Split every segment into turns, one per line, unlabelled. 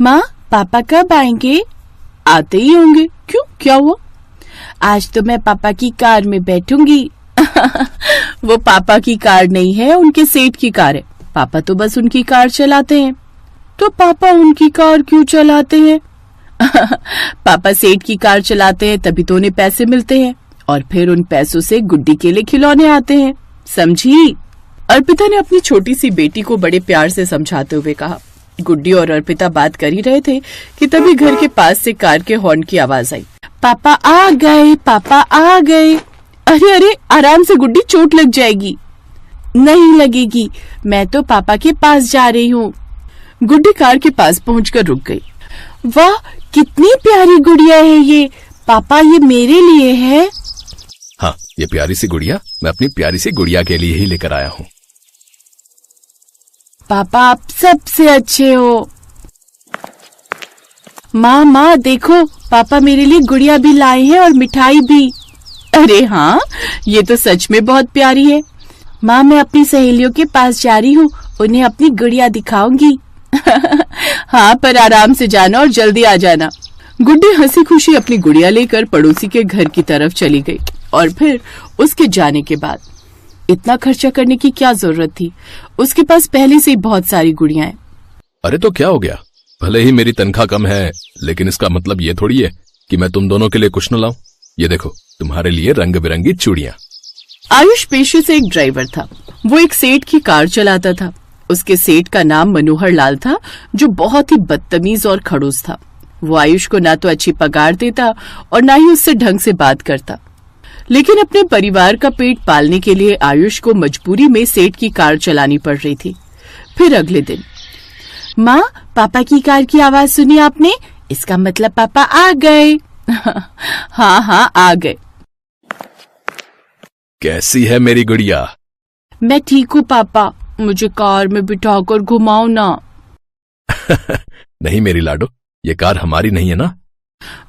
माँ, पापा कब आएंगे? आते ही होंगे। क्यों, क्या हुआ? आज तो मैं पापा की कार में बैठूंगी। वो पापा की कार नहीं है, उनके सेठ की कार है। पापा तो बस उनकी कार चलाते हैं। तो पापा उनकी कार क्यों चलाते हैं? पापा सेठ की कार चलाते हैं तभी तो उन्हें पैसे मिलते हैं, और फिर उन पैसों से गुड्डी के लिए खिलौने आते हैं। समझी? अर्पिता ने अपनी छोटी सी बेटी को बड़े प्यार से समझाते हुए कहा। गुड्डी और अर्पिता बात कर ही रहे थे कि तभी घर के पास से कार के हॉर्न की आवाज आई। पापा आ गए, पापा आ गए। अरे अरे, आराम से गुड्डी, चोट लग जाएगी। नहीं लगेगी, मैं तो पापा के पास जा रही हूँ। गुड्डी कार के पास पहुंचकर रुक गई। वाह, कितनी प्यारी गुड़िया है ये। पापा, ये मेरे लिए है?
हाँ, ये प्यारी सी गुड़िया मैं अपनी प्यारी सी गुड़िया के लिए ही लेकर आया हूँ।
पापा, आप सबसे अच्छे हो। माँ देखो, पापा मेरे लिए गुड़िया भी लाए हैं और मिठाई भी। अरे हाँ, ये तो सच में बहुत प्यारी है। माँ, मैं अपनी सहेलियों के पास जा रही हूँ, उन्हें अपनी गुड़िया दिखाऊंगी। हाँ, पर आराम से जाना और जल्दी आ जाना। गुड्डी हंसी खुशी अपनी गुड़िया लेकर पड़ोसी के घर की तरफ चली गई। और फिर उसके जाने के बाद इतना खर्चा करने की क्या जरूरत थी? उसके पास पहले से ही बहुत सारी गुड़ियां हैं।
अरे तो क्या हो गया? भले ही मेरी तनख्वाह कम है, लेकिन इसका मतलब ये थोड़ी है कि मैं तुम दोनों के लिए कुछ न लाऊं। ये देखो, तुम्हारे लिए रंग बिरंगी चूड़ियां।
आयुष पेशे से एक ड्राइवर था। वो एक सेठ की कार चलाता था। उसके सेठ का नाम मनोहर लाल था, जो बहुत ही बदतमीज और खड़ूस था। वो आयुष को ना तो अच्छी पगार देता और ना ही उससे ढंग से बात करता। लेकिन अपने परिवार का पेट पालने के लिए आयुष को मजबूरी में सेठ की कार चलानी पड़ रही थी। फिर अगले दिन, माँ, पापा की कार की आवाज सुनी आपने? इसका मतलब पापा आ गए। हाँ, आ गए।
कैसी है मेरी गुड़िया?
मैं ठीक हूँ पापा, मुझे कार में बिठाकर घुमाओ ना।
नहीं मेरी लाडो, ये कार हमारी नहीं है ना।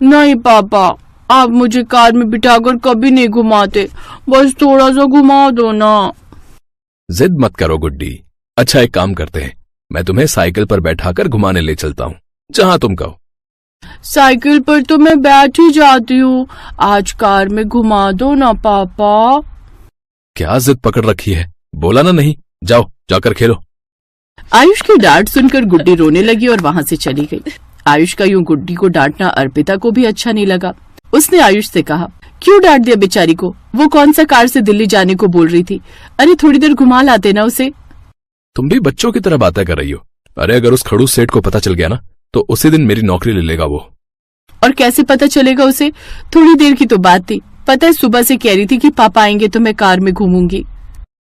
नहीं पापा, आप मुझे कार में बिठाकर कभी नहीं घुमाते, बस थोड़ा सा घुमा दो ना।
जिद मत करो गुड्डी। अच्छा, एक काम करते हैं, मैं तुम्हें साइकिल पर बैठाकर घुमाने ले चलता हूँ, जहाँ तुम कहो।
साइकिल पर तो मैं बैठ ही जाती हूँ, आज कार में घुमा दो ना पापा।
क्या जिद पकड़ रखी है? बोला ना नहीं, जाओ जाकर खेलो।
आयुष की डांट सुनकर गुड्डी रोने लगी और वहां से चली गई। आयुष का यूं गुड्डी को डांटना अर्पिता को भी अच्छा नहीं लगा। उसने आयुष से कहा, क्यों डांट दिया बेचारी को? वो कौन सा कार से दिल्ली जाने को बोल रही थी? अरे थोड़ी देर घुमा लाते ना उसे।
तुम भी बच्चों की तरह बातें कर रही हो। अरे अगर उस खड़ूस सेठ को पता चल गया ना, तो उसी दिन मेरी नौकरी ले लेगा वो।
और कैसे पता चलेगा उसे? थोड़ी देर की तो बात थी। पता है, सुबह से कह रही थी कि पापा आएंगे तो मैं कार में घूमूंगी।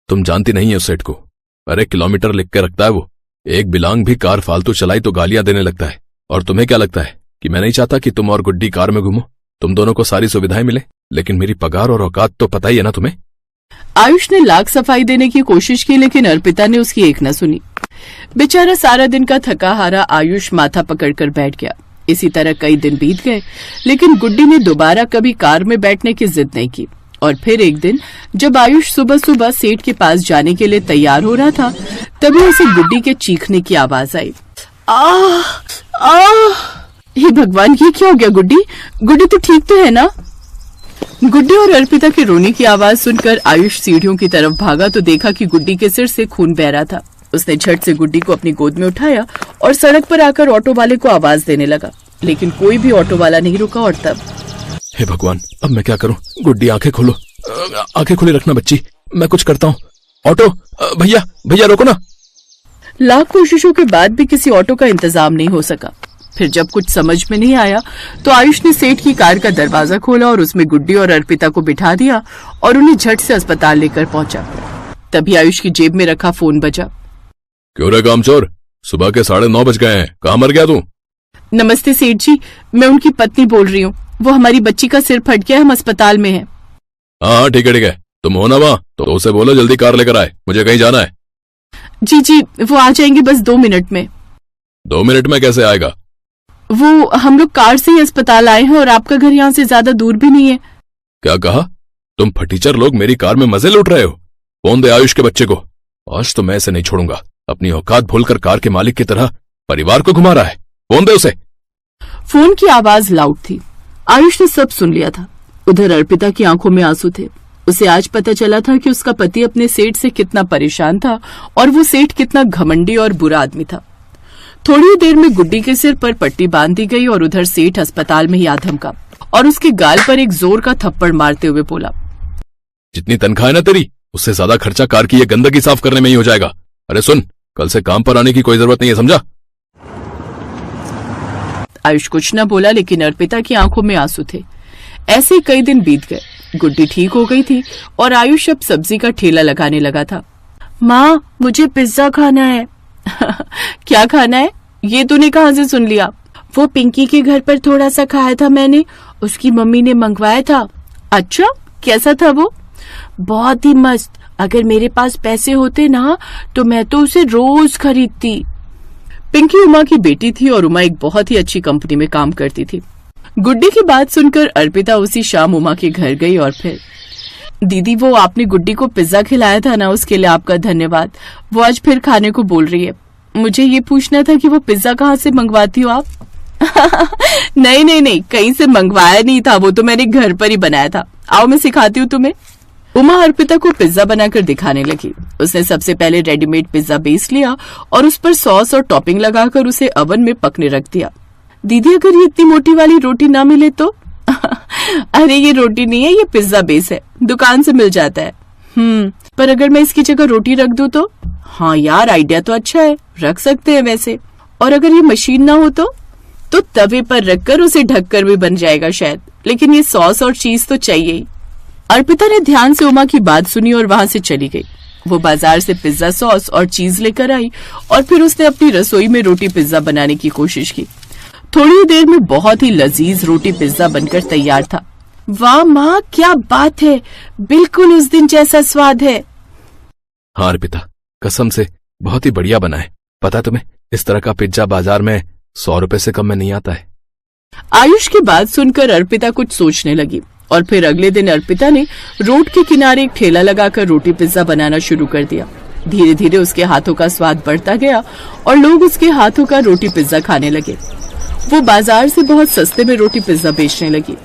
तुम जानती नहीं है उस सेठ को। अरे किलोमीटर लिख के रखता है वो। एक बिलांग भी कार फालतू चलाई तो गालियां देने लगता है। और तुम्हें क्या लगता है कि मैं नहीं चाहता कि तुम और गुड्डी कार में घूमो? तुम दोनों को सारी सुविधाएं मिले, लेकिन मेरी पगार और औकात तो पता ही है ना तुम्हें।
आयुष ने लाख सफाई देने की कोशिश की, लेकिन अर्पिता ने उसकी एक न सुनी। बेचारा सारा दिन का थका हारा आयुष माथा पकड़कर बैठ गया। इसी तरह कई दिन बीत गए, लेकिन गुड्डी ने दोबारा कभी कार में बैठने की जिद नहीं की। और फिर एक दिन जब आयुष सुबह सुबह सेठ के पास जाने के लिए तैयार हो रहा था, तभी उसे गुड्डी के चीखने की आवाज आई। हे भगवान, ये क्या हो गया गुड्डी? गुड्डी तो ठीक तो है ना? गुड्डी और अर्पिता के रोने की आवाज सुनकर आयुष सीढ़ियों की तरफ भागा तो देखा कि गुड्डी के सिर से खून बह रहा था। उसने झट से गुड्डी को अपनी गोद में उठाया और सड़क पर आकर ऑटो वाले को आवाज देने लगा, लेकिन कोई भी ऑटो वाला नहीं रुका। और तब,
हे भगवान, अब मैं क्या करूं? गुड्डी, आंखें खोलो, आंखें खोले रखना बच्ची, मैं कुछ करता हूँ। ऑटो, भैया रोको ना।
लाख कोशिशों के बाद भी किसी ऑटो का इंतजाम नहीं हो सका। फिर जब कुछ समझ में नहीं आया तो आयुष ने सेठ की कार का दरवाजा खोला और उसमें गुड्डी और अर्पिता को बिठा दिया और उन्हें झट से अस्पताल लेकर पहुंचा। तभी आयुष की जेब में रखा फोन बजा।
क्यों रे कामचोर, सुबह के 9:30 बज गए हैं, कहाँ मर गया तू?
नमस्ते सेठ जी, मैं उनकी पत्नी बोल रही हूँ। वो हमारी बच्ची का सिर फट गया, हम अस्पताल में हैं।
हाँ ठीक है, तुम हो ना वहाँ, तो उसे बोलो जल्दी कार लेकर आए, मुझे कहीं जाना है।
जी, वो आ जाएंगे बस 2 मिनट में।
2 मिनट में कैसे आएगा?
वो हम लोग कार से ही अस्पताल आए हैं और आपका घर यहाँ से ज्यादा दूर भी नहीं है।
क्या कहा? तुम फटीचर लोग मेरी कार में मजे लूट रहे हो? फोन दे आयुष के बच्चे को। आज तो मैं इसे नहीं छोड़ूंगा। अपनी औकात भूलकर कार के मालिक की तरह परिवार को घुमा रहा है। फोन दे उसे।
फोन की आवाज लाउड थी। आयुष ने सब सुन लिया था। उधर अर्पिता की आंखों में आंसू थे। उसे आज पता चला था कि उसका पति अपने सेठ से कितना परेशान था और वो सेठ कितना घमंडी और बुरा आदमी था। थोड़ी ही देर में गुड्डी के सिर पर पट्टी बांध दी गई और उधर सेठ अस्पताल में ही आ धमका और उसके गाल पर एक जोर का थप्पड़ मारते हुए बोला,
जितनी तनख्वाह है ना तेरी, उससे ज्यादा खर्चा कार की ये गंदगी साफ करने में ही हो जाएगा। अरे सुन, कल से काम पर आने की कोई जरूरत नहीं है, समझा?
आयुष कुछ न बोला, लेकिन अर्पिता की आंखों में आंसू थे। ऐसे कई दिन बीत गए। गुड्डी ठीक हो गई थी और आयुष अब सब्जी का ठेला लगाने लगा था। माँ, मुझे पिज्जा खाना है। क्या खाना है? ये तूने कहाँ से सुन लिया? वो पिंकी के घर पर थोड़ा सा खाया था मैंने, उसकी मम्मी ने मंगवाया था। अच्छा, कैसा था वो? बहुत ही मस्त। अगर मेरे पास पैसे होते ना तो मैं तो उसे रोज खरीदती। पिंकी उमा की बेटी थी और उमा एक बहुत ही अच्छी कंपनी में काम करती थी। गुड्डी की बात सुनकर अर्पिता उसी शाम उमा के घर गई और फिर, दीदी वो आपने गुड्डी को पिज्जा खिलाया था ना, उसके लिए आपका धन्यवाद। वो आज फिर खाने को बोल रही है। मुझे ये पूछना था कि वो पिज्जा कहाँ से मंगवाती हो आप? नहीं नहीं नहीं, कहीं से मंगवाया नहीं था, वो तो मैंने घर पर ही बनाया था। आओ मैं सिखाती हूँ तुम्हें। उमा अर्पिता को पिज्जा बनाकर दिखाने लगी। उसने सबसे पहले रेडीमेड पिज्जा बेस लिया और उस पर सॉस और टॉपिंग लगाकर उसे ओवन में पकने रख दिया। दीदी अगर ये इतनी मोटी वाली रोटी ना मिले तो? अरे ये रोटी नहीं है, ये पिज्जा बेस है, दुकान से मिल जाता है। पर अगर मैं इसकी जगह रोटी रख दूं तो? हाँ यार, आइडिया तो अच्छा है, रख सकते हैं वैसे। और अगर ये मशीन ना हो तो तवे पर रखकर उसे ढककर भी बन जाएगा शायद, लेकिन ये सॉस और चीज तो चाहिए ही। अर्पिता ने ध्यान से उमा की बात सुनी और वहां से चली गई। वो बाजार से पिज्जा सॉस और चीज लेकर आई और फिर उसने अपनी रसोई में रोटी पिज्जा बनाने की कोशिश की। थोड़ी ही देर में बहुत ही लजीज रोटी पिज्जा बनकर तैयार था। वाह माँ, क्या बात है, बिल्कुल उस दिन जैसा स्वाद है।
हाँ अर्पिता, कसम से बहुत ही बढ़िया बना है। पता है तुम्हें, इस तरह का पिज्जा बाजार में 100 रुपए से कम में नहीं आता है।
आयुष की बात सुनकर अर्पिता कुछ सोचने लगी और फिर अगले दिन अर्पिता ने रोड के किनारे एक ठेला लगाकर रोटी पिज्जा बनाना शुरू कर दिया। धीरे धीरे उसके हाथों का स्वाद बढ़ता गया और लोग उसके हाथों का रोटी पिज्जा खाने लगे। वो बाजार से बहुत सस्ते में रोटी पिज्जा बेचने लगी।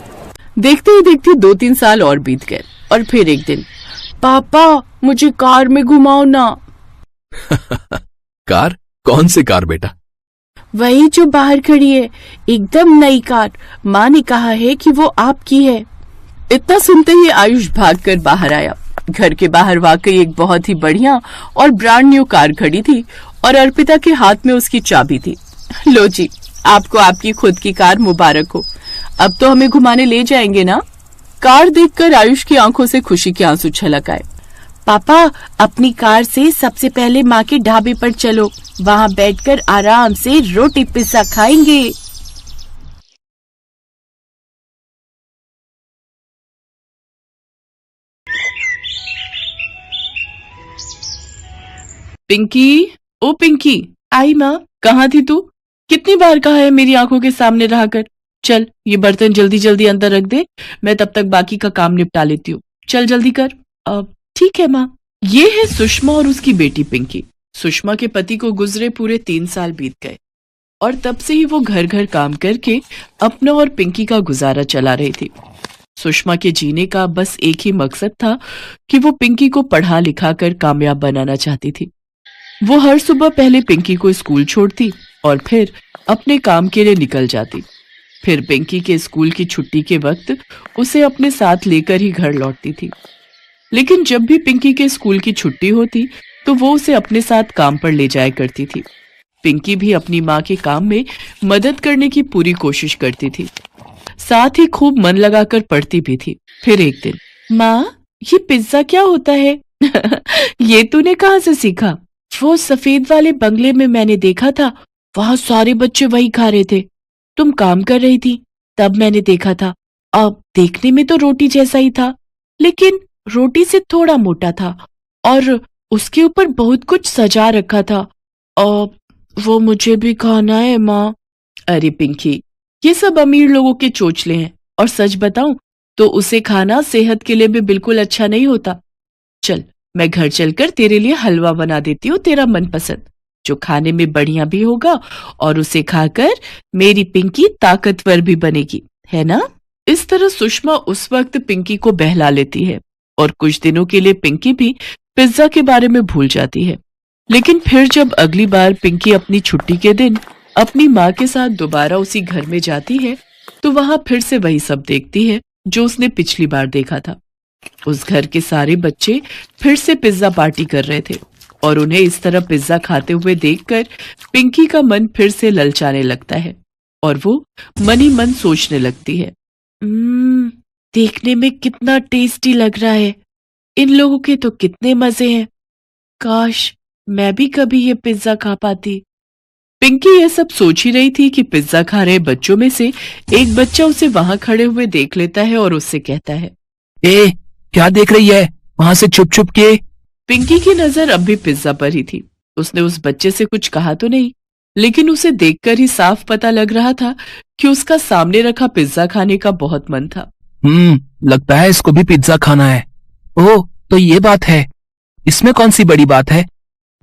देखते ही देखते 2-3 साल और बीत गए और फिर एक दिन, पापा मुझे कार में घुमाओ ना।
कार? कौन सी कार बेटा?
वही जो बाहर खड़ी है, एकदम नई कार। माँ ने कहा है कि वो आपकी है। इतना सुनते ही आयुष भागकर बाहर आया। घर के बाहर वाकई एक बहुत ही बढ़िया और ब्रांड न्यू कार खड़ी थी और अर्पिता के हाथ में उसकी चाबी थी। लो जी, आपको आपकी खुद की कार मुबारक हो। अब तो हमें घुमाने ले जाएंगे ना? कार देखकर आयुष की आंखों से खुशी के आंसू छलक आए। पापा, अपनी कार से सबसे पहले माँ के ढाबे पर चलो, वहाँ बैठकर आराम से रोटी पिज्जा खाएंगे। पिंकी, ओ पिंकी, आई माँ। कहाँ थी तू? कितनी बार कहा है मेरी आंखों के सामने रहा कर। चल, ये बर्तन जल्दी जल्दी अंदर रख दे, मैं तब तक बाकी का काम निपटा लेती हूँ। चल जल्दी कर। ठीक है माँ। ये है सुषमा और उसकी बेटी पिंकी। सुषमा के पति को गुजरे पूरे 3 साल बीत गए और तब से ही वो घर घर काम करके अपना और पिंकी का गुजारा चला रही थी। सुषमा के जीने का बस एक ही मकसद था कि वो पिंकी को पढ़ा लिखा कर कामयाब बनाना चाहती थी। वो हर सुबह पहले पिंकी को स्कूल छोड़ती और फिर अपने काम के लिए निकल जाती। फिर पिंकी के स्कूल की छुट्टी के वक्त उसे अपने साथ लेकर ही घर लौटती थी। लेकिन जब भी पिंकी के स्कूल की छुट्टी होती तो वो उसे अपने साथ काम पर ले जाया करती थी। पिंकी भी अपनी माँ के काम में मदद करने की पूरी कोशिश करती थी, साथ ही खूब मन लगाकर पढ़ती भी थी। फिर एक दिन, माँ ये पिज्जा क्या होता है? ये तूने कहाँ से सीखा? वो सफेद वाले बंगले में मैंने देखा था, वहां सारे बच्चे वही खा रहे थे। तुम काम कर रही थी तब मैंने देखा था। अब देखने में तो रोटी जैसा ही था, लेकिन रोटी से थोड़ा मोटा था और उसके ऊपर बहुत कुछ सजा रखा था। अब वो मुझे भी खाना है माँ। अरे पिंकी, ये सब अमीर लोगों के चोचले हैं और सच बताऊं तो उसे खाना सेहत के लिए भी बिल्कुल अच्छा नहीं होता। चल, मैं घर चलकर तेरे लिए हलवा बना देती हूँ, तेरा मनपसंद। जो खाने में बढ़िया भी होगा और उसे खाकर मेरी पिंकी ताकतवर भी बनेगी, है ना? इस तरह सुषमा उस वक्त पिंकी को बहला लेती है और कुछ दिनों के लिए पिंकी भी पिज्जा के बारे में भूल जाती है। लेकिन फिर जब अगली बार पिंकी अपनी छुट्टी के दिन अपनी माँ के साथ दोबारा उसी घर में जाती है तो वहां फिर से वही सब देखती है जो उसने पिछली बार देखा था। उस घर के सारे बच्चे फिर से पिज्जा पार्टी कर रहे थे और उन्हें इस तरह पिज्जा खाते हुए देखकर पिंकी का मन फिर से ललचाने लगता है और वो मन ही मन सोचने लगती है, देखने में कितना टेस्टी लग रहा है, इन लोगों के तो कितने मजे हैं, काश मैं भी कभी ये पिज्जा खा पाती। पिंकी ये सब सोच ही रही थी कि पिज्जा खा रहे बच्चों में से एक बच्चा उसे वहां खड़े हुए देख लेता है और उससे कहता है,
ए, क्या देख रही है वहां से छुप छुप के?
पिंकी की नजर अब भी पिज्जा पर ही थी। उसने उस बच्चे से कुछ कहा तो नहीं, लेकिन उसे देखकर ही साफ पता लग रहा था कि उसका सामने रखा पिज्जा खाने का बहुत मन था।
लगता है इसको भी पिज्जा खाना है। ओह, तो ये बात है, इसमें कौन सी बड़ी बात है?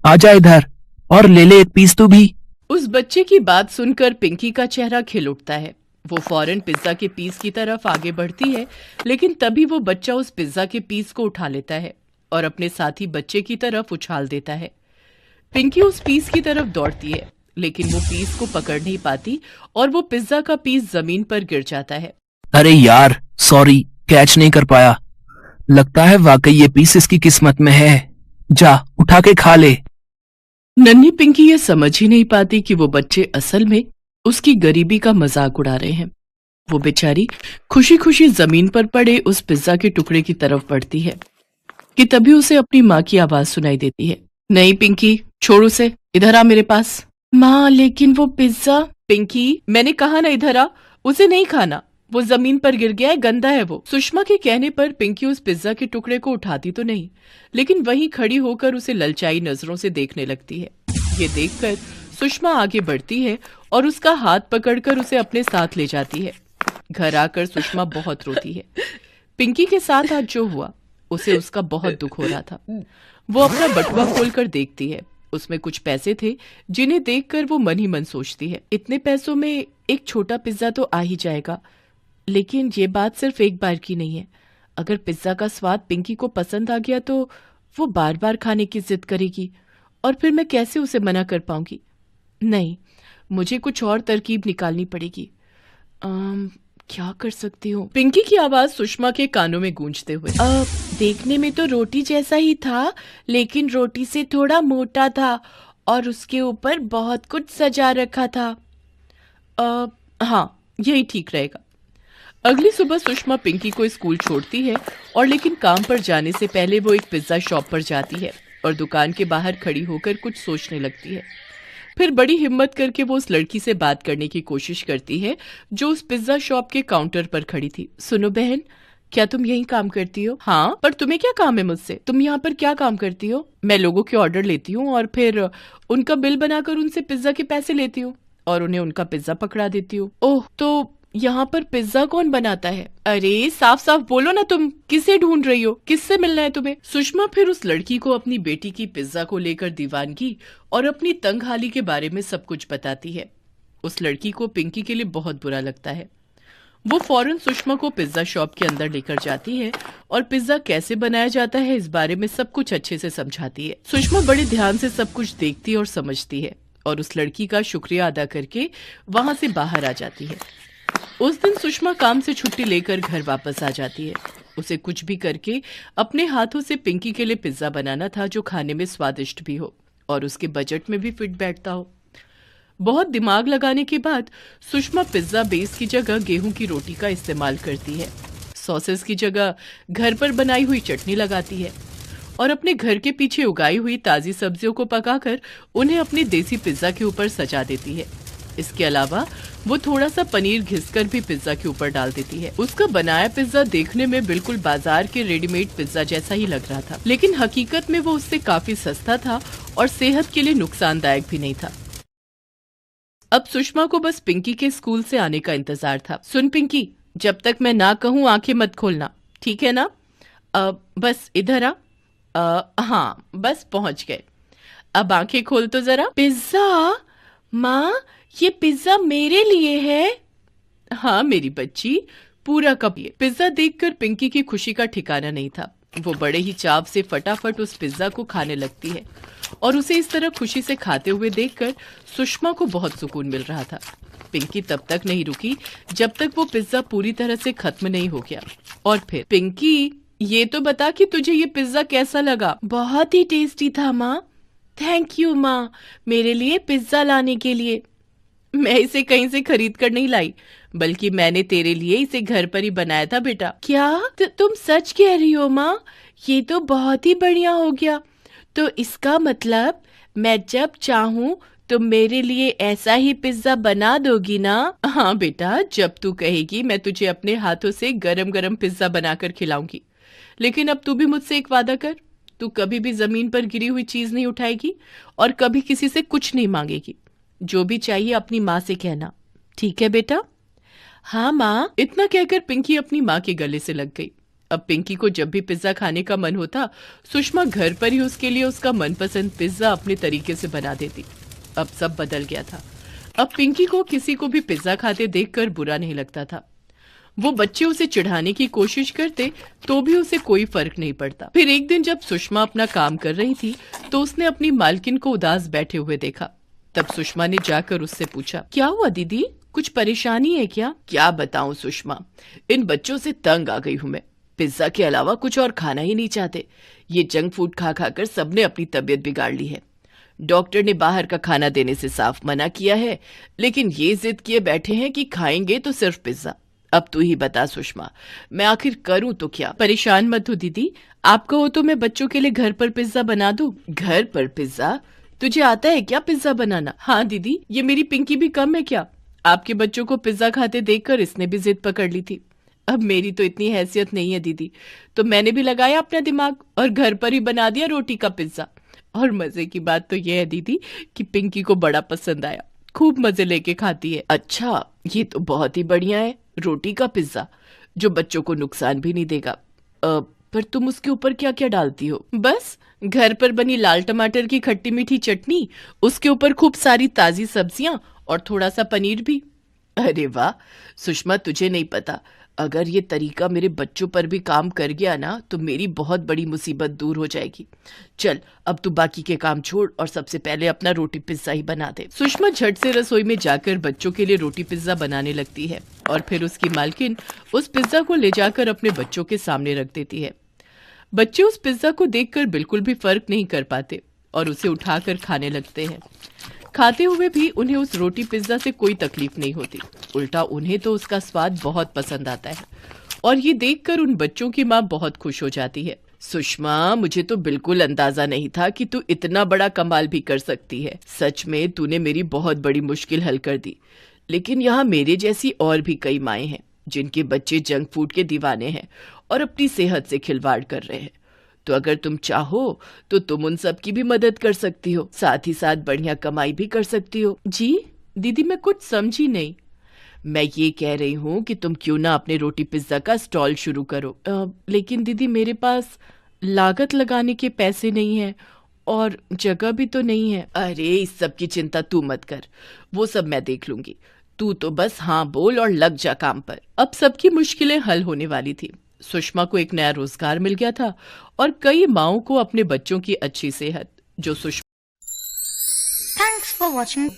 आजा इधर और ले ले एक पीस तू भी।
उस बच्चे की बात सुनकर पिंकी का चेहरा खिल उठता है। वो फौरन पिज्जा के पीस की तरफ आगे बढ़ती है, लेकिन तभी वो बच्चा उस पिज्जा के पीस को उठा लेता है और अपने साथी बच्चे की तरफ उछाल देता है। पिंकी उस पीस की तरफ दौड़ती है, लेकिन वो पीस को पकड़ नहीं पाती और वो पिज्जा का पीस जमीन पर गिर जाता है।
अरे यार, सॉरी, कैच नहीं कर पाया। लगता है वाकई ये पीस इसकी किस्मत में है। जा उठा के खा ले।
नन्ही पिंकी ये समझ ही नहीं पाती कि वो बच्चे असल में उसकी गरीबी का मजाक उड़ा रहे हैं। वो बेचारी खुशी खुशी जमीन पर पड़े उस पिज्जा के टुकड़े की तरफ बढ़ती है कि तभी उसे अपनी माँ की आवाज सुनाई देती है, नहीं पिंकी, छोड़ उसे, इधर आ मेरे पास। माँ, लेकिन वो पिज्जा। पिंकी, मैंने कहा ना इधर आ, उसे नहीं खाना, वो जमीन पर गिर गया है, गंदा है वो। सुषमा के कहने पर पिंकी उस पिज्जा के टुकड़े को उठाती तो नहीं, लेकिन वहीं खड़ी होकर उसे ललचाई नजरों से देखने लगती है। ये देखकर सुषमा आगे बढ़ती है और उसका हाथ पकड़कर उसे अपने साथ ले जाती है। घर आकर सुषमा बहुत रोती है। पिंकी के साथ आज जो हुआ उसे उसका बहुत दुख हो रहा था। वो अपना बटुआ खोलकर देखती है, उसमें कुछ पैसे थे जिन्हें देखकर वो मन ही मन सोचती है, इतने पैसों में एक छोटा पिज्जा तो आ ही जाएगा। लेकिन ये बात सिर्फ एक बार की नहीं है, अगर पिज्जा का स्वाद पिंकी को पसंद आ गया तो वो बार बार खाने की जिद करेगी और फिर मैं कैसे उसे मना कर पाऊंगी। नहीं, मुझे कुछ और तरकीब निकालनी पड़ेगी। क्या कर सकती हूँ? पिंकी की आवाज सुषमा के कानों में गूंजते हुए, देखने में तो रोटी जैसा ही था, लेकिन रोटी से थोड़ा मोटा था और उसके ऊपर बहुत कुछ सजा रखा था। हाँ, यही ठीक रहेगा। अगली सुबह सुषमा पिंकी को स्कूल छोड़ती है और लेकिन काम पर जाने से पहले वो एक पिज्जा शॉप पर जाती है और दुकान के बाहर खड़ी होकर कुछ सोचने लगती है। फिर बड़ी हिम्मत करके वो उस लड़की से बात करने की कोशिश करती है जो उस पिज्जा शॉप के काउंटर पर खड़ी थी। सुनो बहन, क्या तुम यही काम करती हो? हाँ, पर तुम्हें क्या काम है मुझसे? तुम यहाँ पर क्या काम करती हो? मैं लोगों के ऑर्डर लेती हूँ और फिर उनका बिल बनाकर उनसे पिज्जा के पैसे लेती हूँ और उन्हें उनका पिज्जा पकड़ा देती हूँ। ओह, तो यहाँ पर पिज्जा कौन बनाता है? अरे साफ साफ बोलो ना, तुम किसे ढूंढ रही हो? किससे मिलना है तुम्हें? सुषमा फिर उस लड़की को अपनी बेटी की पिज्जा को लेकर दीवानगी और अपनी तंगहाली के बारे में सब कुछ बताती है। उस लड़की को पिंकी के लिए बहुत बुरा लगता है। वो फौरन सुषमा को पिज्जा शॉप के अंदर लेकर जाती है और पिज्जा कैसे बनाया जाता है इस बारे में सब कुछ अच्छे से समझाती है। सुषमा बड़े ध्यान से सब कुछ देखती और समझती है और उस लड़की का शुक्रिया अदा करके वहां से बाहर आ जाती है। उस दिन सुषमा काम से छुट्टी लेकर घर वापस आ जाती है। उसे कुछ भी करके अपने हाथों से पिंकी के लिए पिज्जा बनाना था जो खाने में स्वादिष्ट भी हो और उसके बजट में भी फिट बैठता हो। बहुत दिमाग लगाने के बाद सुषमा पिज्जा बेस की जगह गेहूं की रोटी का इस्तेमाल करती है, सॉसेस की जगह घर पर बनाई हुई चटनी लगाती है और अपने घर के पीछे उगाई हुई ताजी सब्जियों को पकाकर उन्हें अपने देसी पिज्जा के ऊपर सजा देती है। इसके अलावा वो थोड़ा सा पनीर घिसकर भी पिज्जा के ऊपर डाल देती है। उसका बनाया पिज्जा देखने में बिल्कुल बाजार के रेडीमेड पिज्जा जैसा ही लग रहा था, लेकिन हकीकत में वो उससे काफी सस्ता था और सेहत के लिए नुकसानदायक भी नहीं था। अब सुषमा को बस पिंकी के स्कूल से आने का इंतजार था। सुन पिंकी, जब तक मैं ना कहूँ आंखें मत खोलना, ठीक है ना? बस इधर आ। हाँ, बस पहुंच गए। अब आंखें खोल तो जरा। पिज्जा? माँ, ये पिज्जा मेरे लिए है? हाँ मेरी बच्ची, पूरा कप ये। पिज्जा देखकर पिंकी की खुशी का ठिकाना नहीं था। वो बड़े ही चाव से फटाफट उस पिज्जा को खाने लगती है और उसे इस तरह खुशी से खाते हुए देखकर सुषमा को बहुत सुकून मिल रहा था। पिंकी तब तक नहीं रुकी जब तक वो पिज्जा पूरी तरह से खत्म नहीं हो गया। और फिर, पिंकी ये तो बता कि तुझे ये पिज्जा कैसा लगा? बहुत ही टेस्टी था माँ। थैंक यू माँ, मेरे लिए पिज्जा लाने के लिए। मैं इसे कहीं से खरीद कर नहीं लाई, बल्कि मैंने तेरे लिए इसे घर पर ही बनाया था बेटा। क्या तुम सच कह रही हो माँ? ये तो बहुत ही बढ़िया हो गया। तो इसका मतलब मैं जब चाहूँ तुम मेरे लिए ऐसा ही पिज्जा बना दोगी ना? हाँ बेटा, जब तू कहेगी मैं तुझे अपने हाथों से गरम गरम पिज्जा बनाकर खिलाऊंगी। लेकिन अब तू भी मुझसे एक वादा कर, तू कभी भी जमीन पर गिरी हुई चीज नहीं उठाएगी और कभी किसी से कुछ नहीं मांगेगी। जो भी चाहिए अपनी माँ से कहना, ठीक है बेटा? हाँ माँ। इतना कहकर पिंकी अपनी माँ के गले से लग गई। अब पिंकी को जब भी पिज्जा खाने का मन होता, सुषमा घर पर ही उसके लिए उसका मनपसंद पिज्जा अपने तरीके से बना देती। अब सब बदल गया था। अब पिंकी को किसी को भी पिज्जा खाते देखकर बुरा नहीं लगता था। वो बच्चे उसे चिढ़ाने की कोशिश करते तो भी उसे कोई फर्क नहीं पड़ता। फिर एक दिन जब सुषमा अपना काम कर रही थी तो उसने अपनी मालकिन को उदास बैठे हुए देखा। तब सुषमा ने जाकर उससे पूछा, क्या हुआ दीदी, कुछ परेशानी है क्या? क्या बताऊं सुषमा, इन बच्चों से तंग आ गई हूं मैं। पिज्जा के अलावा कुछ और खाना ही नहीं चाहते। ये जंक फूड खा खाकर सबने अपनी तबीयत बिगाड़ ली है। डॉक्टर ने बाहर का खाना देने से साफ मना किया है, लेकिन ये जिद किए बैठे हैं कि खाएंगे तो सिर्फ पिज्जा। अब तू ही बता सुषमा, मैं आखिर करूं तो क्या? परेशान मत हो दीदी, आप कहो तो मैं बच्चों के लिए घर पर पिज्जा बना दूं। घर पर पिज्जा? तुझे आता है क्या पिज्जा बनाना? हाँ दीदी, ये मेरी पिंकी भी कम है क्या? आपके बच्चों को पिज्जा खाते देखकर इसने भी जिद पकड़ ली थी। अब मेरी तो इतनी हैसियत नहीं है दीदी, तो मैंने भी लगाया अपना दिमाग और घर पर ही बना दिया रोटी का पिज्जा। और मजे की बात तो यह है दीदी कि पिंकी को बड़ा पसंद आया, खूब मजे लेके खाती है। अच्छा, ये तो बहुत ही बढ़िया है, रोटी का पिज्जा जो बच्चों को नुकसान भी नहीं देगा। पर तुम उसके ऊपर क्या क्या डालती हो? बस घर पर बनी लाल टमाटर की खट्टी मीठी चटनी, उसके ऊपर खूब सारी ताजी सब्जियां और थोड़ा सा पनीर भी। अरे वाह सुषमा, तुझे नहीं पता, अगर ये तरीका मेरे बच्चों पर भी काम कर गया ना तो मेरी बहुत बड़ी मुसीबत दूर हो जाएगी। चल अब तू बाकी के काम छोड़ और सबसे पहले अपना रोटी पिज्जा ही बना दे। सुषमा झट से रसोई में जाकर बच्चों के लिए रोटी पिज्जा बनाने लगती है और फिर उसकी मालकिन उस पिज्जा को ले जाकर अपने बच्चों के सामने रख देती है। बच्चे उस पिज्जा को देखकर बिल्कुल भी फर्क नहीं कर पाते और उसे उठाकर खाने लगते हैं। खाते हुए भी उन्हें उस रोटी पिज्जा से कोई तकलीफ नहीं होती, उल्टा उन्हें तो उसका स्वाद बहुत पसंद आता है और ये देखकर उन बच्चों की माँ बहुत खुश हो जाती है। सुषमा, मुझे तो बिल्कुल अंदाजा नहीं था कि तू इतना बड़ा कमाल भी कर सकती है। सच में तूने मेरी बहुत बड़ी मुश्किल हल कर दी। लेकिन यहाँ मेरे जैसी और भी कई माएँ हैं जिनके बच्चे जंक फूड के दीवाने हैं और अपनी सेहत से खिलवाड़ कर रहे हैं। तो अगर तुम चाहो तो तुम उन सब की भी मदद कर सकती हो, साथ ही साथ बढ़िया कमाई भी कर सकती हो। जी दीदी, मैं कुछ समझी नहीं। मैं ये कह रही हूँ कि तुम क्यों ना अपने रोटी पिज्जा का स्टॉल शुरू करो। लेकिन दीदी, मेरे पास लागत लगाने के पैसे नहीं है और जगह भी तो नहीं है। अरे इस सब की चिंता तू मत कर, वो सब मैं देख लूंगी। तू तो बस हाँ बोल और लग जा काम पर। अब सबकी मुश्किलें हल होने वाली थी। सुषमा को एक नया रोजगार मिल गया था और कई माओं को अपने बच्चों की अच्छी सेहत, जो सुषमा
Thanks for watching.